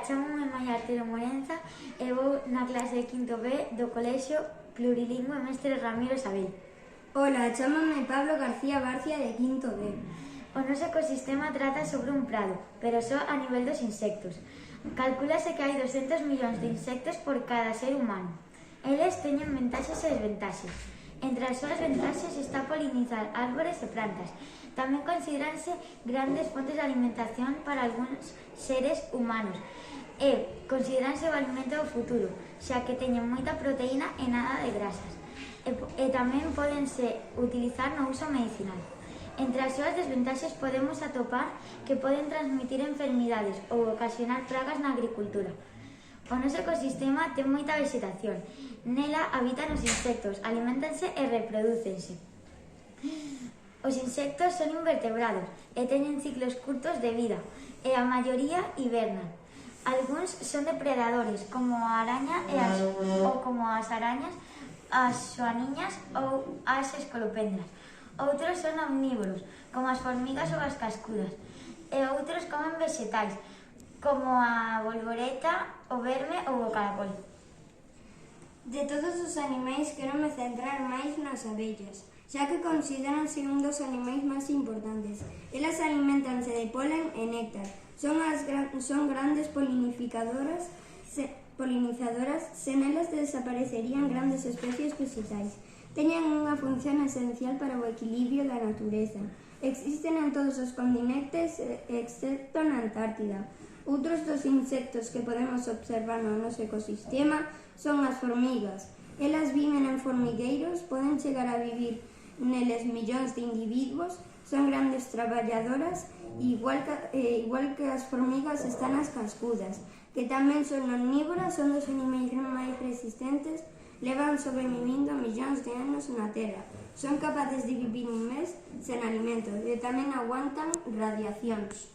chámome Maia Artero Morenza e vou na clase de quinto B do Colexio Plurilingüe Mestre Ramiro Sabell. Ola, chámame Pablo García Barcia de quinto B. O noso ecosistema trata sobre un prado, pero só a nivel dos insectos. Calcúlase que hai 200 millóns de insectos por cada ser humano. Eles teñen ventaxes e desventaxes. Entre as súas ventaxes está polinizar árbores e plantas. Tamén consideranse grandes fontes de alimentación para algúns seres humanos e consideranse o alimento do futuro, xa que teñen moita proteína e nada de grasas. E tamén pódense utilizar no uso medicinal. Entre as súas desventaxes podemos atopar que poden transmitir enfermidades ou ocasionar pragas na agricultura. O noso ecosistema ten moita vegetación. Nela habitan os insectos, aliméntanse e reprodúcense. Os insectos son invertebrados e teñen ciclos curtos de vida e a maioría hibernan. Algúns son depredadores, como a araña como as arañas, as xoaniñas ou as escolopendras. Outros son omnívoros, como as formigas ou as cascudas, e outros comen vexetais, como a bolboreta, o verme ou o caracol. De todos os animais, quero me centrar máis nas abellas, xa que consideranse un dos animais máis importantes. Elas alimentanse de polen e néctar. Son grandes polinizadoras, sen elas desaparecerían grandes especies vegetais. Teñen unha función esencial para o equilibrio da natureza. Existen en todos os continentes, excepto na Antártida. Outros dos insectos que podemos observar no noso ecosistema son as formigas. Elas viven en formigueiros, poden chegar a vivir neles millóns de individuos, son grandes traballadoras, igual que as formigas están as cascudas, que tamén son omnívoras, son dos animais máis resistentes, levan sobrevivindo millóns de anos na Terra. Son capaces de vivir un mes sen alimento e tamén aguantan radiacións.